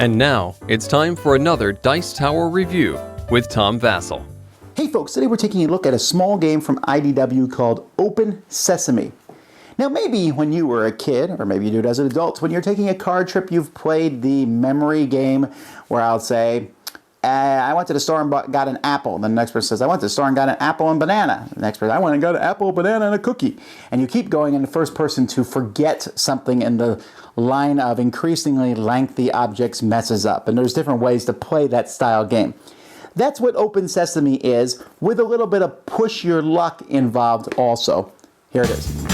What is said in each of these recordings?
And now, it's time for another Dice Tower review with Tom Vasel. Hey folks, today we're taking a look at a small game from IDW called Open Sesame. Now maybe when you were a kid, or maybe you do it as an adult, when you're taking a card trip, you've played the memory game where I'll say, I went to the store and got an apple. And the next person says, I went to the store and got an apple and banana. The next person, I went and got an apple, banana, and a cookie. And you keep going, and the first person to forget something in the line of increasingly lengthy objects messes up. And there's different ways to play that style game. That's what Open Sesame is, with a little bit of push your luck involved also. Here it is.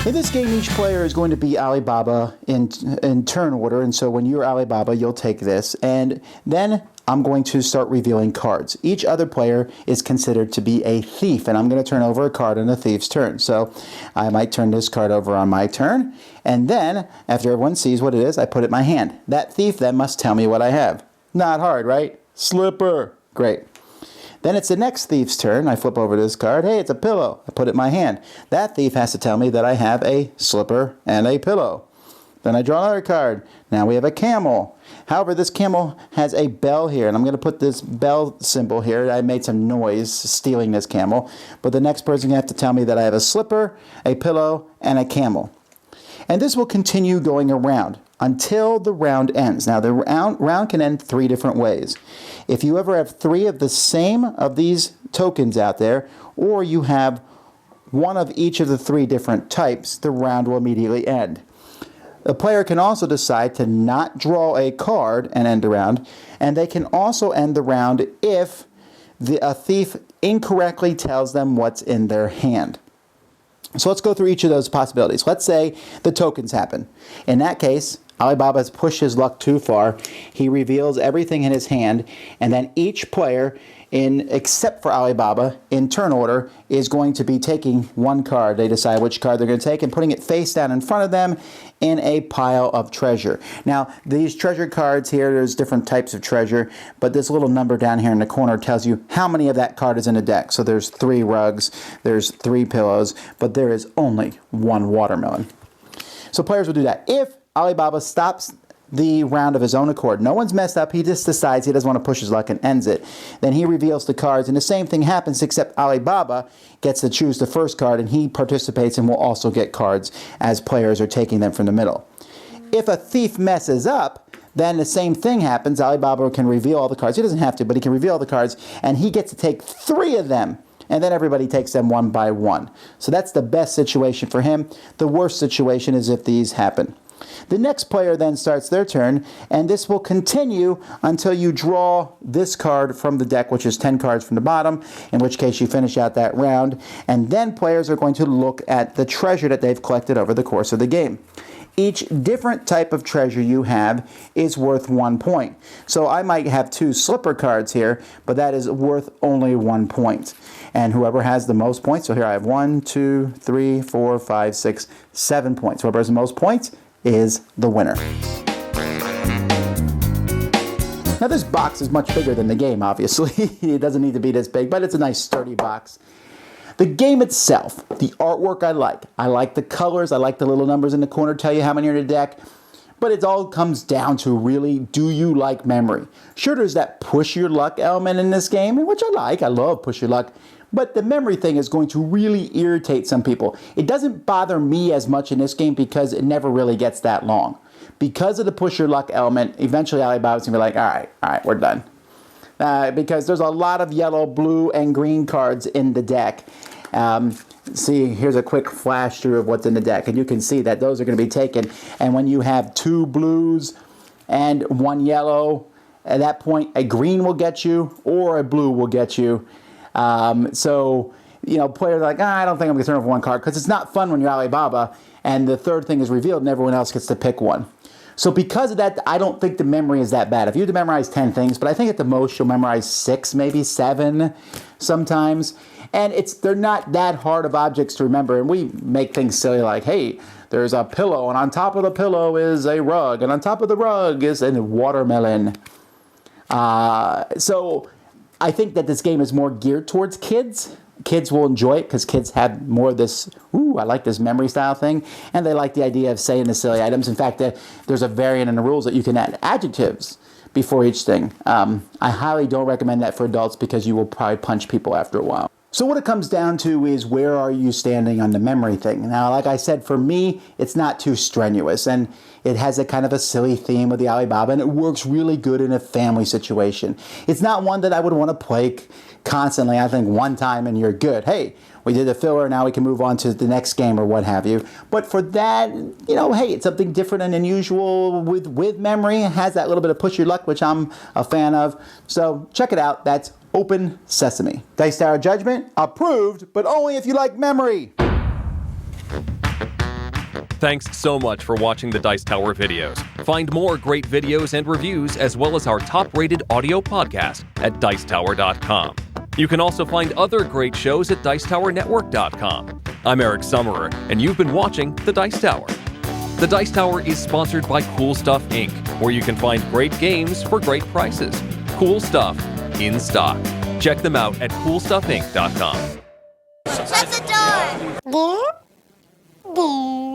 In this game, each player is going to be Alibaba in turn order, and so when you're Alibaba, you'll take this, and then I'm going to start revealing cards. Each other player is considered to be a thief, and I'm going to turn over a card on the thief's turn. So I might turn this card over on my turn, and then, after everyone sees what it is, I put it in my hand. That thief then must tell me what I have. Not hard, right? Slipper. Great. Then it's the next thief's turn. I flip over this card. Hey, it's a pillow. I put it in my hand. That thief has to tell me that I have a slipper and a pillow. Then I draw another card. Now we have a camel. However, this camel has a bell here, and I'm going to put this bell symbol here. I made some noise stealing this camel. But the next person is going to have to tell me that I have a slipper, a pillow, and a camel. And this will continue going around until the round ends. Now, the round can end three different ways. If you ever have three of the same of these tokens out there, or you have one of each of the three different types, the round will immediately end. The player can also decide to not draw a card and end the round, and they can also end the round if a thief incorrectly tells them what's in their hand. So let's go through each of those possibilities. Let's say the tokens happen. In that case, Alibaba has pushed his luck too far. He reveals everything in his hand, and then each player, except for Alibaba, in turn order, is going to be taking one card. They decide which card they're going to take and putting it face down in front of them in a pile of treasure. Now, these treasure cards here, there's different types of treasure, but this little number down here in the corner tells you how many of that card is in the deck. So there's 3 rugs, there's 3 pillows, but there is only 1 watermelon. So players will do that. If Alibaba stops the round of his own accord, no one's messed up, he just decides he doesn't want to push his luck and ends it, then he reveals the cards, and the same thing happens except Alibaba gets to choose the first card, and he participates and will also get cards as players are taking them from the middle. If a thief messes up, then the same thing happens. Alibaba can reveal all the cards. He doesn't have to, but he can reveal the cards, and he gets to take 3 of them, and then everybody takes them one by one. So that's the best situation for him. The worst situation is if these happen. The next player then starts their turn, and this will continue until you draw this card from the deck, which is 10 cards from the bottom, in which case you finish out that round, and then players are going to look at the treasure that they've collected over the course of the game. Each different type of treasure you have is worth 1 point. So I might have 2 slipper cards here, but that is worth only 1 point. And whoever has the most points, so here I have 1, 2, 3, 4, 5, 6, 7 points. Whoever has the most points is the winner. Now this box is much bigger than the game, obviously. It doesn't need to be this big, but it's a nice sturdy box. The game itself, the artwork I like. I like the colors, I like the little numbers in the corner tell you how many are in the deck, but it all comes down to really, do you like memory? Sure, there's that push your luck element in this game, which I love push your luck, but the memory thing is going to really irritate some people. It doesn't bother me as much in this game because it never really gets that long. Because of the push your luck element, eventually Alibaba's going to be like, all right, we're done. Because there's a lot of yellow, blue, and green cards in the deck. See, here's a quick flash through of what's in the deck, and you can see that those are going to be taken. And when you have 2 blues and 1 yellow, at that point, a green will get you, or a blue will get you. So, you know, players are like, I don't think I'm going to turn over 1 card, because it's not fun when you're Alibaba, and the third thing is revealed, and everyone else gets to pick 1. So because of that, I don't think the memory is that bad. If you had to memorize 10 things, but I think at the most you'll memorize 6, maybe 7 sometimes. And they're not that hard of objects to remember. And we make things silly like, hey, there's a pillow, and on top of the pillow is a rug, and on top of the rug is a watermelon. So I think that this game is more geared towards kids. Kids will enjoy it because kids have more of this, ooh, I like this memory style thing, and they like the idea of saying the silly items. In fact, there's a variant in the rules that you can add adjectives before each thing. I highly don't recommend that for adults because you will probably punch people after a while. So what it comes down to is, where are you standing on the memory thing? Now, like I said, for me, it's not too strenuous, and it has a kind of a silly theme with the Alibaba, and it works really good in a family situation. It's not one that I would want to play constantly. I think one time and you're good. Hey, we did a filler, now we can move on to the next game or what have you. But for that, hey, it's something different and unusual with memory. It has that little bit of push your luck, which I'm a fan of. So check it out. That's Open Sesame. Dice Tower Judgment, approved, but only if you like memory. Thanks so much for watching the Dice Tower videos. Find more great videos and reviews, as well as our top-rated audio podcast at Dicetower.com. You can also find other great shows at Dicetowernetwork.com. I'm Eric Summerer, and you've been watching The Dice Tower. The Dice Tower is sponsored by Cool Stuff Inc., where you can find great games for great prices. Cool stuff in stock. Check them out at CoolStuffInc.com. Shut the door!